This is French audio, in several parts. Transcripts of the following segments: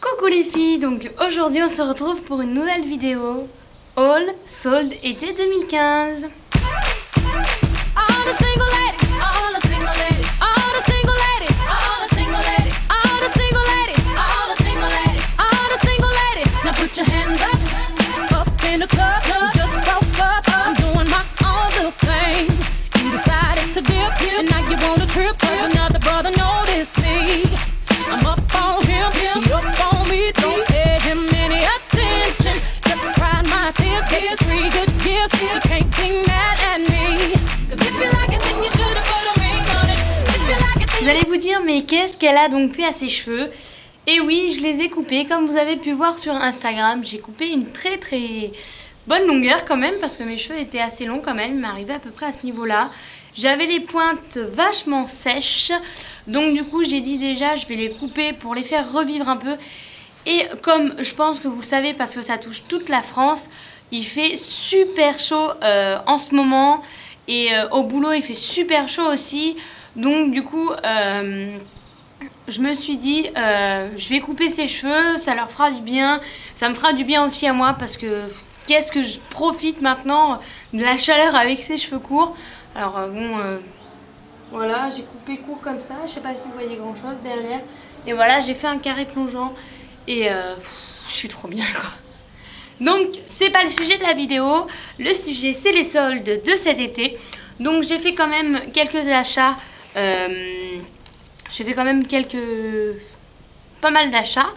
Coucou les filles, donc aujourd'hui on se retrouve pour une nouvelle vidéo Haul Solde été 2015. Vous allez vous dire, mais qu'est-ce qu'elle a donc fait à ses cheveux? Et oui, je les ai coupés, comme vous avez pu voir sur Instagram. J'ai coupé une très bonne longueur quand même, parce que mes cheveux étaient assez longs quand même, ils m'arrivaient à peu près à ce niveau-là. J'avais les pointes vachement sèches, donc du coup j'ai dit déjà, je vais les couper pour les faire revivre un peu. Et comme je pense que vous le savez, parce que ça touche toute la France, il fait super chaud en ce moment. Et au boulot, il fait super chaud aussi. Donc du coup, je me suis dit, je vais couper ses cheveux, ça leur fera du bien. Ça me fera du bien aussi à moi parce que qu'est-ce que je profite maintenant de la chaleur avec ses cheveux courts. Alors voilà, j'ai coupé court comme ça. Je sais pas si vous voyez grand chose derrière. Et voilà, j'ai fait un carré plongeant. Et je suis trop bien quoi. Donc c'est pas le sujet de la vidéo. Le sujet c'est les soldes de cet été. Donc j'ai fait quand même quelques achats. J'ai fait quand même pas mal d'achats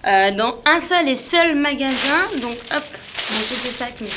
dans un seul et seul magasin. Donc hop, bon, j'ai fait ça avec mes...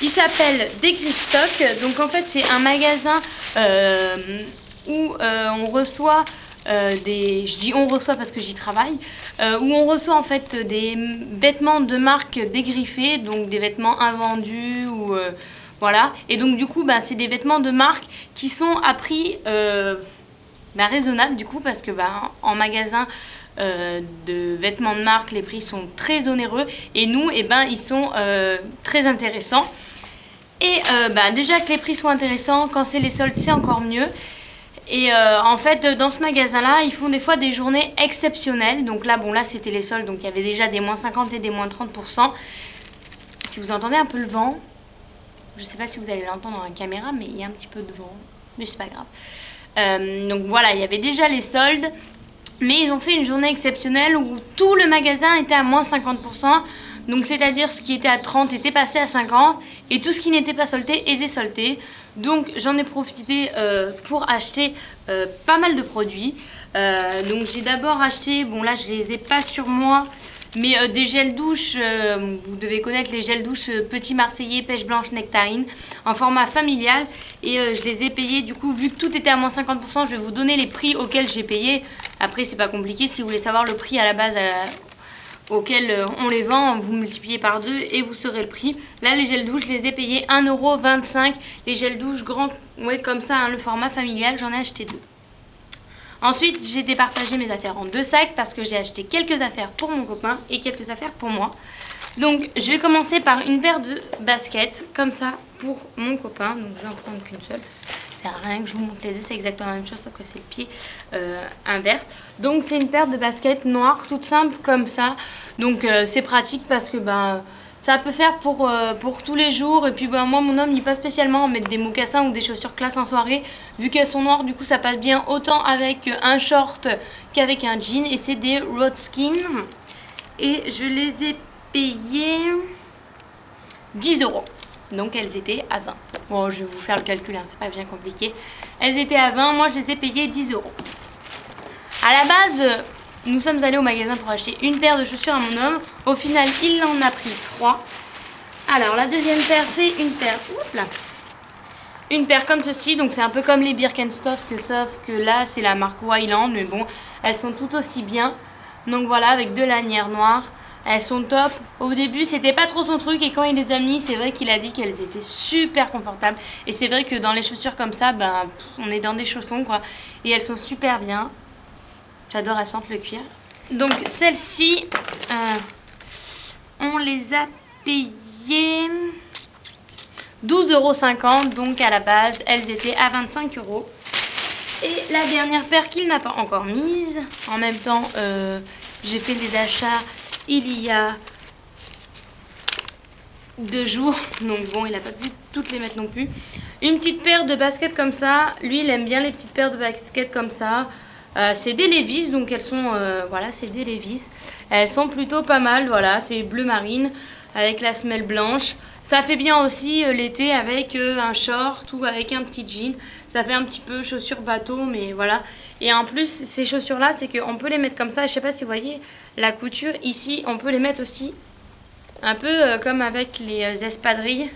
Il s'appelle Décryptoc. Donc en fait c'est un magasin où on reçoit je dis on reçoit parce que j'y travaille, où on reçoit en fait des vêtements de marque dégriffés, donc des vêtements invendus ou voilà. Et donc du coup c'est des vêtements de marque qui sont à prix raisonnable du coup, parce que en magasin de vêtements de marque les prix sont très onéreux, et nous ils sont très intéressants. Et déjà que les prix sont intéressants, quand c'est les soldes c'est encore mieux. Et en fait dans ce magasin là ils font des fois des journées exceptionnelles. Donc là c'était les soldes, donc il y avait déjà des moins 50 et des moins 30%. Si vous entendez un peu le vent, je sais pas si vous allez l'entendre dans la caméra, mais il y a un petit peu de vent, mais c'est pas grave. Donc voilà, il y avait déjà les soldes, mais ils ont fait une journée exceptionnelle où tout le magasin était à moins 50%. Donc c'est-à-dire ce qui était à 30 était passé à 50 et tout ce qui n'était pas soldé était soldé. Donc j'en ai profité pour acheter pas mal de produits. Donc j'ai d'abord acheté, bon là je les ai pas sur moi, mais des gels douche, vous devez connaître les gels douche Petit Marseillais, Pêche Blanche, Nectarine, en format familial. Et je les ai payés, du coup, vu que tout était à moins 50%, je vais vous donner les prix auxquels j'ai payé. Après, c'est pas compliqué, si vous voulez savoir le prix à la base auquel on les vend, vous multipliez par 2 et vous saurez le prix. Là, les gels douche, je les ai payés 1,25 €. Les gels douche grands, ouais, comme ça, hein, le format familial, j'en ai acheté 2. Ensuite, j'ai départagé mes affaires en 2 sacs parce que j'ai acheté quelques affaires pour mon copain et quelques affaires pour moi. Donc, je vais commencer par une paire de baskets, comme ça, pour mon copain. Donc, je vais en prendre qu'une seule parce que ça sert à rien que je vous montre les deux. C'est exactement la même chose, sauf que c'est le pied inverse. Donc, c'est une paire de baskets noires, toute simple, comme ça. Donc, c'est pratique parce que, ça peut faire pour tous les jours. Et puis moi mon homme il pas spécialement en mettre des mocassins ou des chaussures classe en soirée. Vu qu'elles sont noires, du coup ça passe bien autant avec un short qu'avec un jean. Et c'est des Rodskin. Et je les ai payées 10 €. Donc elles étaient à 20. Bon, je vais vous faire le calcul, hein, c'est pas bien compliqué. Elles étaient à 20, moi je les ai payées 10 €. À la base... nous sommes allés au magasin pour acheter une paire de chaussures à mon homme. Au final, il en a pris 3. Alors, la deuxième paire, c'est une paire... Oups là. Une paire comme ceci. Donc, c'est un peu comme les Birkenstock, sauf que là, c'est la marque Wyland. Mais bon, elles sont tout aussi bien. Donc, voilà, avec 2 lanières noires. Elles sont top. Au début, c'était pas trop son truc. Et quand il les a mis, c'est vrai qu'il a dit qu'elles étaient super confortables. Et c'est vrai que dans les chaussures comme ça, on est dans des chaussons, quoi. Et elles sont super bien. J'adore, elles sentent le cuir. Donc celles-ci, on les a payées 12,50 €. Donc à la base, elles étaient à 25 €. Et la dernière paire qu'il n'a pas encore mise, en même temps, J'ai fait les achats il y a 2 jours. Donc bon, il n'a pas pu toutes les mettre non plus. Une petite paire de baskets comme ça. Lui, il aime bien les petites paires de baskets comme ça. C'est des Levi's, donc elles sont... voilà, c'est des Levi's. Elles sont plutôt pas mal, voilà. C'est bleu marine avec la semelle blanche. Ça fait bien aussi l'été avec un short ou avec un petit jean. Ça fait un petit peu chaussures bateau, mais voilà. Et en plus, ces chaussures-là, c'est qu'on peut les mettre comme ça. Je sais pas si vous voyez la couture. Ici, on peut les mettre aussi un peu comme avec les espadrilles.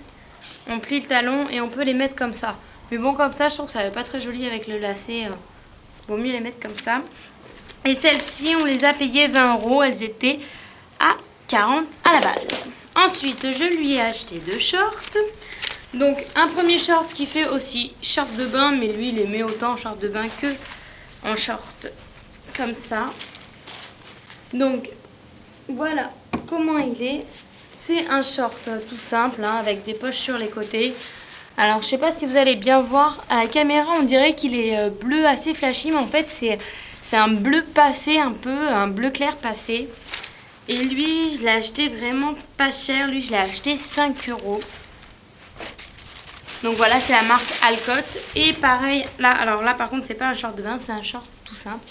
On plie le talon et on peut les mettre comme ça. Mais bon, comme ça, je trouve que ça va pas très joli avec le lacet. Vaut mieux les mettre comme ça. Et celles-ci, on les a payées 20 €. Elles étaient à 40 à la base. Ensuite, je lui ai acheté 2 shorts. Donc, un premier short qui fait aussi short de bain. Mais lui, il les met autant en short de bain que en short comme ça. Donc, voilà comment il est. C'est un short tout simple, hein, avec des poches sur les côtés. Alors, je sais pas si vous allez bien voir. À la caméra, on dirait qu'il est bleu assez flashy. Mais en fait, c'est un bleu passé un peu. Un bleu clair passé. Et lui, je l'ai acheté vraiment pas cher. Lui, je l'ai acheté 5 €. Donc voilà, c'est la marque Alcott. Et pareil, là, alors là, par contre, c'est pas un short de bain. C'est un short tout simple.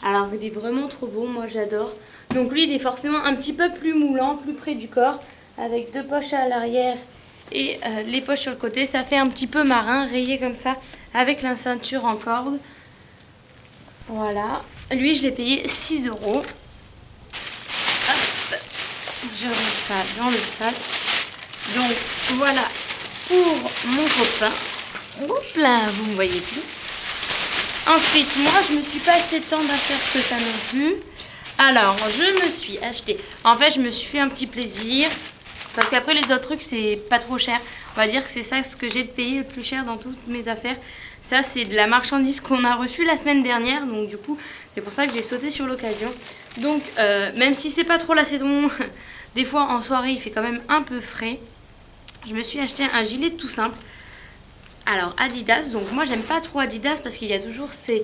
Alors, il est vraiment trop beau. Moi, j'adore. Donc lui, il est forcément un petit peu plus moulant, plus près du corps. Avec 2 poches à l'arrière et les poches sur le côté. Ça fait un petit peu marin, rayé comme ça, avec la ceinture en corde. Voilà. Lui, je l'ai payé 6 €. Hop. Je remets ça dans le sac. Donc, voilà pour mon copain. Oups là, vous ne me voyez plus. Ensuite, moi, je me suis pas acheté tant d'affaires que ça non plus. Alors, je me suis acheté... En fait, je me suis fait un petit plaisir. Parce qu'après, les autres trucs, c'est pas trop cher. On va dire que c'est ça ce que j'ai payé le plus cher dans toutes mes affaires. Ça, c'est de la marchandise qu'on a reçue la semaine dernière. Donc, du coup, c'est pour ça que j'ai sauté sur l'occasion. Donc, même si c'est pas trop la saison, des fois, en soirée, il fait quand même un peu frais. Je me suis acheté un gilet tout simple. Alors, Adidas. Donc, moi, j'aime pas trop Adidas parce qu'il y a toujours ces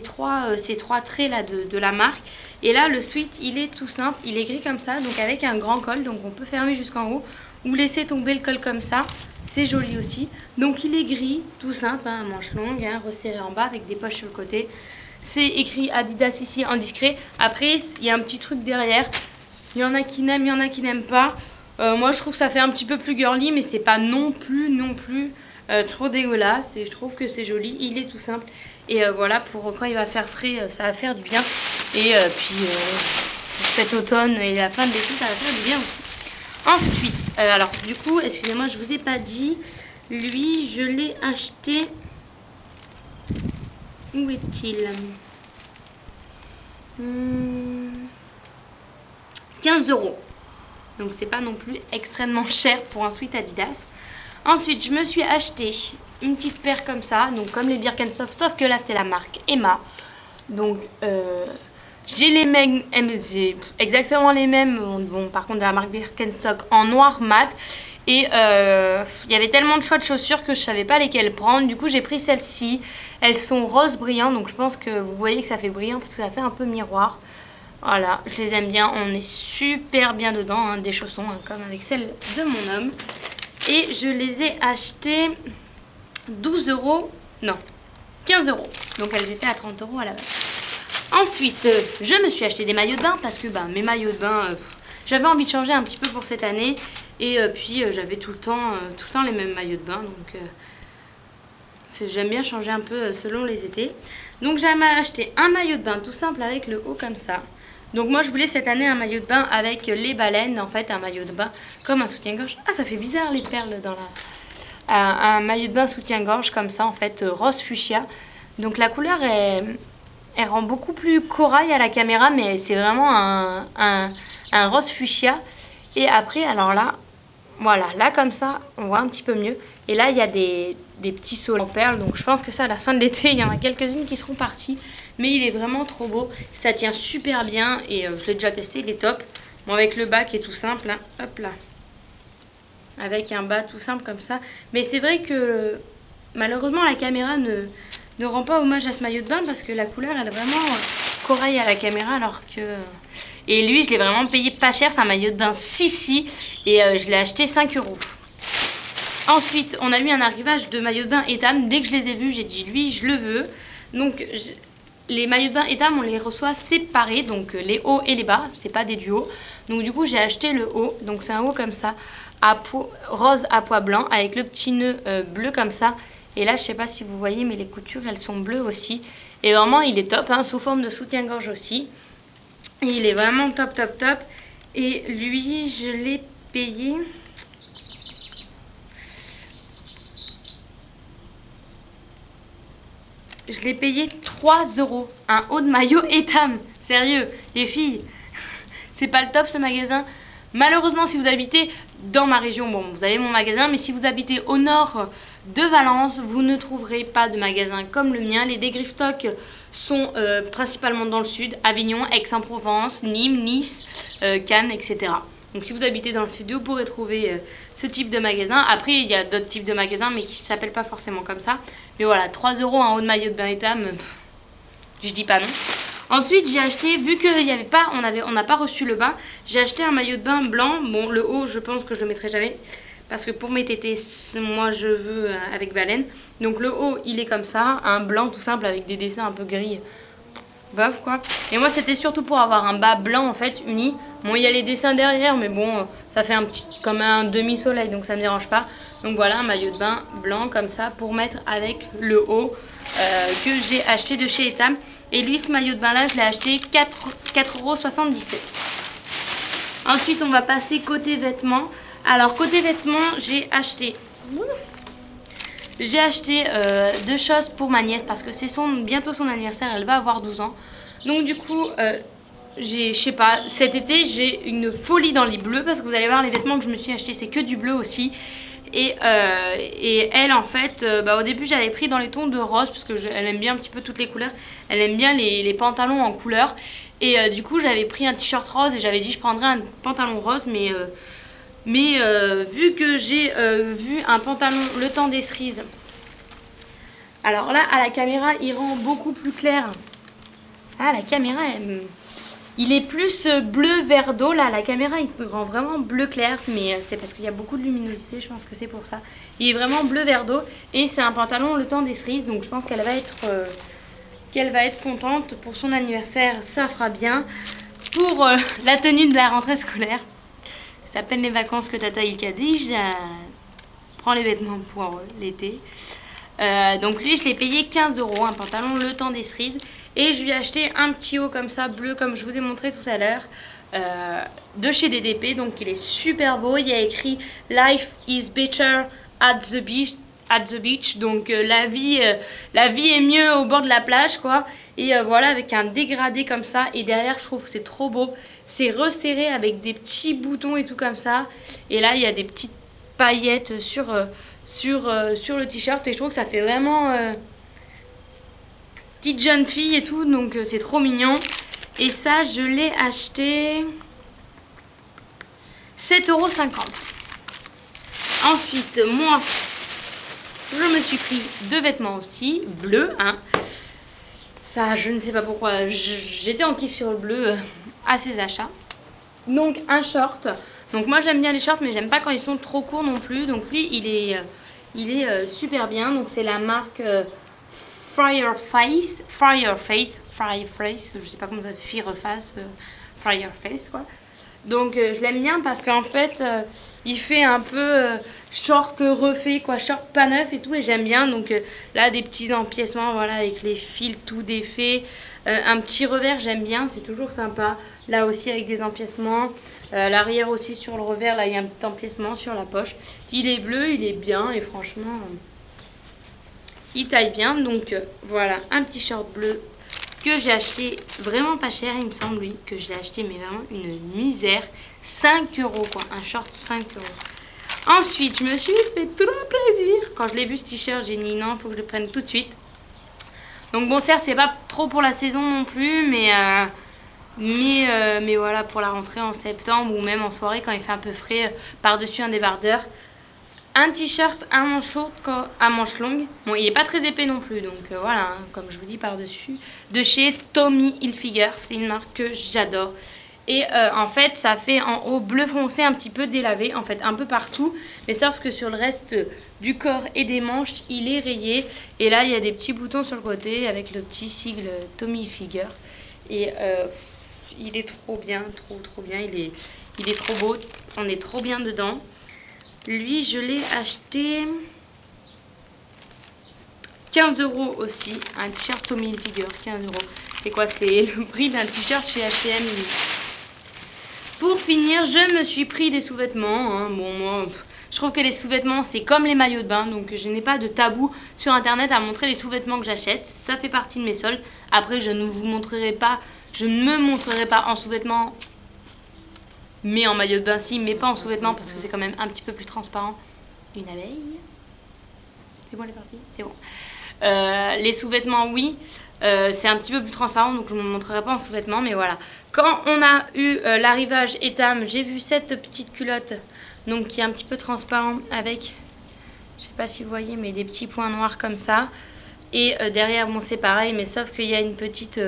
trois traits là de la marque. Et là, le sweat, il est tout simple. Il est gris comme ça, donc avec un grand col. Donc, on peut fermer jusqu'en haut ou laisser tomber le col comme ça. C'est joli aussi. Donc, il est gris, tout simple, hein, manche longue, hein, resserré en bas avec des poches sur le côté. C'est écrit Adidas ici en discret. Après, il y a un petit truc derrière. Il y en a qui n'aiment, il y en a qui n'aiment pas. Moi, je trouve que ça fait un petit peu plus girly, mais c'est pas non plus trop dégueulasse. Et je trouve que c'est joli. Il est tout simple. Et voilà, pour quand il va faire frais, ça va faire du bien. Et puis, cet automne et la fin de l'été, ça va faire du bien aussi. Ensuite, alors du coup, excusez-moi, je vous ai pas dit. Lui, je l'ai acheté... Où est-il 15 €. Donc c'est pas non plus extrêmement cher pour un sweat Adidas. Ensuite, je me suis acheté une petite paire comme ça, donc comme les Birkenstock, sauf que là c'est la marque Emma. Donc j'ai les mêmes, j'ai exactement les mêmes, bon par contre de la marque Birkenstock en noir mat. Et il y avait tellement de choix de chaussures que je savais pas lesquelles prendre. Du coup j'ai pris celles-ci. Elles sont rose brillant, donc je pense que vous voyez que ça fait brillant parce que ça fait un peu miroir. Voilà, je les aime bien. On est super bien dedans, hein, des chaussons, hein, comme avec celles de mon homme. Et je les ai achetées 12 €, non, 15 €. Donc elles étaient à 30 € à la base. Ensuite, je me suis acheté des maillots de bain parce que mes maillots de bain, j'avais envie de changer un petit peu pour cette année. Et puis j'avais tout le temps les mêmes maillots de bain. Donc j'aime bien changer un peu selon les étés. Donc j'ai acheté un maillot de bain tout simple avec le haut comme ça. Donc moi je voulais cette année un maillot de bain avec les baleines, en fait un maillot de bain comme un soutien-gorge. Ah, ça fait bizarre les perles dans la... un maillot de bain soutien-gorge comme ça en fait, rose fuchsia. Donc la couleur elle rend beaucoup plus corail à la caméra, mais c'est vraiment un rose fuchsia. Et après alors là, voilà, là comme ça on voit un petit peu mieux. Et là il y a des petits sols en perles, donc je pense que ça à la fin de l'été il y en a quelques-unes qui seront parties. Mais il est vraiment trop beau, ça tient super bien et je l'ai déjà testé, il est top. Bon, avec le bas qui est tout simple, hein. Hop là. Avec un bas tout simple comme ça. Mais c'est vrai que malheureusement la caméra ne rend pas hommage à ce maillot de bain parce que la couleur elle est vraiment corail à la caméra alors que... Et lui, je l'ai vraiment payé pas cher. C'est un maillot de bain Sissi et je l'ai acheté 5 €. Ensuite, on a eu un arrivage de maillots de bain Etam. Dès que je les ai vus, j'ai dit lui, je le veux. Donc, les maillots de bain Etam, on les reçoit séparés. Donc, les hauts et les bas, c'est pas des duos. Donc, du coup, j'ai acheté le haut. Donc, c'est un haut comme ça, rose à pois blanc, avec le petit nœud bleu comme ça. Et là, je sais pas si vous voyez, mais les coutures, elles sont bleues aussi. Et vraiment, il est top, hein, sous forme de soutien-gorge aussi. Et il est vraiment top, top, top. Et lui, je l'ai payé... Je l'ai payé 3 €. Un haut de maillot Etam. Sérieux, les filles, c'est pas le top ce magasin. Malheureusement, si vous habitez dans ma région, bon, vous avez mon magasin, mais si vous habitez au nord de Valence, vous ne trouverez pas de magasin comme le mien. Les Degrift Stock sont principalement dans le sud, Avignon, Aix-en-Provence, Nîmes, Nice, Cannes, etc. Donc si vous habitez dans le sud, vous pourrez trouver ce type de magasin. Après, il y a d'autres types de magasins, mais qui ne s'appellent pas forcément comme ça. Mais voilà, 3 € un haut de maillot de bain Etam, je dis pas non. Ensuite, j'ai acheté, vu qu'il y avait pas, on n'a pas reçu le bas, j'ai acheté un maillot de bain blanc. Bon, le haut, je pense que je le mettrai jamais. Parce que pour mes tétés, moi je veux avec baleine. Donc le haut, il est comme ça, un blanc tout simple avec des dessins un peu gris. Bof quoi. Et moi c'était surtout pour avoir un bas blanc en fait, uni. Bon, il y a les dessins derrière, mais bon, ça fait un petit, comme un demi-soleil, donc ça me dérange pas. Donc voilà, un maillot de bain blanc comme ça pour mettre avec le haut que j'ai acheté de chez Etam. Et lui, ce maillot de bain là, je l'ai acheté 4,77 €. Ensuite, on va passer côté vêtements. Alors côté vêtements, j'ai acheté 2 choses pour ma nièce parce que c'est bientôt son anniversaire, elle va avoir 12 ans. Donc du coup, je sais pas, cet été j'ai une folie dans les bleus parce que vous allez voir les vêtements que je me suis acheté, c'est que du bleu aussi. Et elle en fait, au début j'avais pris dans les tons de rose parce que elle aime bien un petit peu toutes les couleurs. Elle aime bien les pantalons en couleur. Et du coup j'avais pris un t-shirt rose et j'avais dit je prendrais un pantalon rose mais vu que j'ai vu un pantalon Le Temps des Cerises, alors là à la caméra il rend beaucoup plus clair. Ah la caméra il est plus bleu vert d'eau là, la caméra il rend vraiment bleu clair, mais c'est parce qu'il y a beaucoup de luminosité, je pense que c'est pour ça. Il est vraiment bleu vert d'eau et c'est un pantalon Le Temps des Cerises, donc je pense qu'elle va être contente pour son anniversaire, ça fera bien pour la tenue de la rentrée scolaire. C'est à peine les vacances que Tata Ilka déjà prend les vêtements pour l'été. Donc lui, je l'ai payé 15 €, un pantalon Le Temps des Cerises. Et je lui ai acheté un petit haut comme ça, bleu, comme je vous ai montré tout à l'heure, de chez DDP. Donc il est super beau. Il y a écrit « Life is better at the beach ». Donc la vie est mieux au bord de la plage, quoi. Et voilà, avec un dégradé comme ça. Et derrière, je trouve que c'est trop beau. C'est resserré avec des petits boutons et tout comme ça. Et là, il y a des petites paillettes sur le t-shirt. Et je trouve que ça fait vraiment petite jeune fille et tout. Donc, c'est trop mignon. Et ça, je l'ai acheté 7,50 €. Ensuite, moi, je me suis pris 2 vêtements aussi, bleus. Hein. Ça, je ne sais pas pourquoi. J'étais en kiff sur le bleu à ces achats. Donc un short. Donc moi j'aime bien les shorts, mais j'aime pas quand ils sont trop courts non plus. Donc lui il est super bien. Donc c'est la marque Fireface, je sais pas comment ça Fireface quoi. Donc je l'aime bien parce qu'en fait il fait un peu short refait quoi, short pas neuf et tout, et j'aime bien. Donc là des petits empiècements, voilà, avec les fils tout défaits, un petit revers, j'aime bien, c'est toujours sympa. Là aussi avec des empiècements, l'arrière aussi sur le revers, là il y a un petit empiècement sur la poche. Il est bleu, il est bien et franchement il taille bien. Donc voilà, un petit short bleu que j'ai acheté vraiment pas cher, il me semble, lui, que je l'ai acheté mais vraiment une misère. 5 € quoi, un short 5 €. Ensuite, je me suis fait trop plaisir. Quand je l'ai vu ce t-shirt, j'ai dit non, il faut que je le prenne tout de suite. Donc bon, certes, c'est pas trop pour la saison non plus, mais voilà, pour la rentrée en septembre ou même en soirée quand il fait un peu frais, par-dessus un débardeur. un t-shirt à manches longues. Bon, il est pas très épais non plus, donc voilà, hein, comme je vous dis par-dessus. De chez Tommy Hilfiger, c'est une marque que j'adore. Et en fait, ça fait en haut bleu foncé un petit peu délavé, en fait, un peu partout. Mais sauf que sur le reste du corps et des manches, il est rayé. Et là, il y a des petits boutons sur le côté avec le petit sigle Tommy Hilfiger. Et il est trop bien, trop bien. Il est trop beau, on est trop bien dedans. Lui, je l'ai acheté 15 € aussi. Un t-shirt Tommy Hilfiger, 15 €. C'est quoi? C'est le prix d'un t-shirt chez H&M. Pour finir, je me suis pris des sous-vêtements. Hein. Bon, moi, je trouve que les sous-vêtements, c'est comme les maillots de bain. Donc, je n'ai pas de tabou sur Internet à montrer les sous-vêtements que j'achète. Ça fait partie de mes soldes. Après, je ne me montrerai pas en sous-vêtements. Mais en maillot de bain, si, mais pas en sous-vêtements parce que c'est quand même un petit peu plus transparent. Une abeille. C'est bon, elle est partie? C'est bon. Les sous-vêtements, oui. C'est un petit peu plus transparent, donc je ne me montrerai pas en sous-vêtements, mais voilà. Quand on a eu l'arrivage Etam, j'ai vu cette petite culotte, donc qui est un petit peu transparent avec, je sais pas si vous voyez, mais des petits points noirs comme ça. Et derrière, bon, c'est pareil, mais sauf qu'il y a une petite,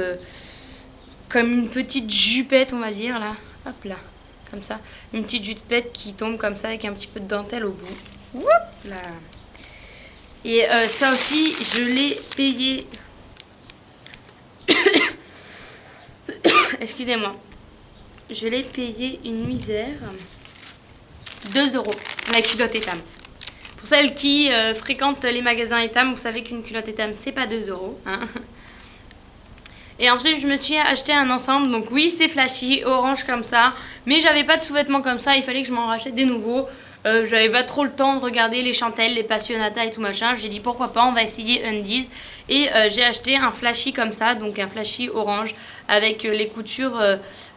comme une petite jupette, on va dire, là. Hop là. Comme ça, une petite jupette qui tombe comme ça avec un petit peu de dentelle au bout. Oup là. Et ça aussi, je l'ai payé. Excusez-moi. Je l'ai payé une misère. 2 €. La culotte Etam. Pour celles qui fréquentent les magasins Etam, vous savez qu'une culotte Etam, c'est pas 2 €. Hein. Et ensuite, je me suis acheté un ensemble. Donc oui, c'est flashy, orange comme ça. Mais j'avais pas de sous-vêtements comme ça. Il fallait que je m'en rachète des nouveaux. J'avais pas trop le temps de regarder les Chantel, les Passionata et tout machin. J'ai dit pourquoi pas, on va essayer Undies. Et j'ai acheté un flashy comme ça. Donc un flashy orange avec les coutures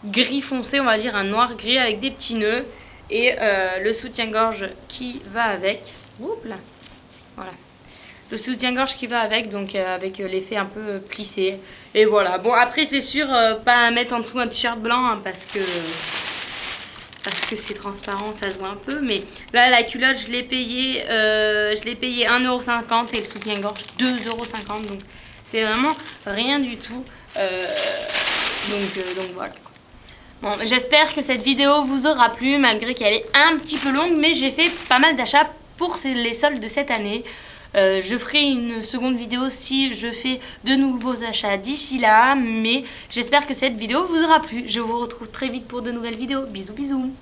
gris foncé, on va dire un noir gris avec des petits nœuds. Et le soutien-gorge qui va avec. Oups là. Voilà. Le soutien-gorge qui va avec, donc avec l'effet un peu plissé. Et voilà. Bon, après, c'est sûr, pas à mettre en dessous un t-shirt blanc, hein, parce que c'est transparent, ça se voit un peu. Mais là, la culotte, je l'ai payé 1,50 € et le soutien-gorge 2,50 €. Donc, c'est vraiment rien du tout. Donc voilà. Bon, j'espère que cette vidéo vous aura plu, malgré qu'elle est un petit peu longue. Mais j'ai fait pas mal d'achats pour les soldes de cette année. Je ferai une seconde vidéo si je fais de nouveaux achats d'ici là, mais j'espère que cette vidéo vous aura plu. Je vous retrouve très vite pour de nouvelles vidéos. Bisous bisous.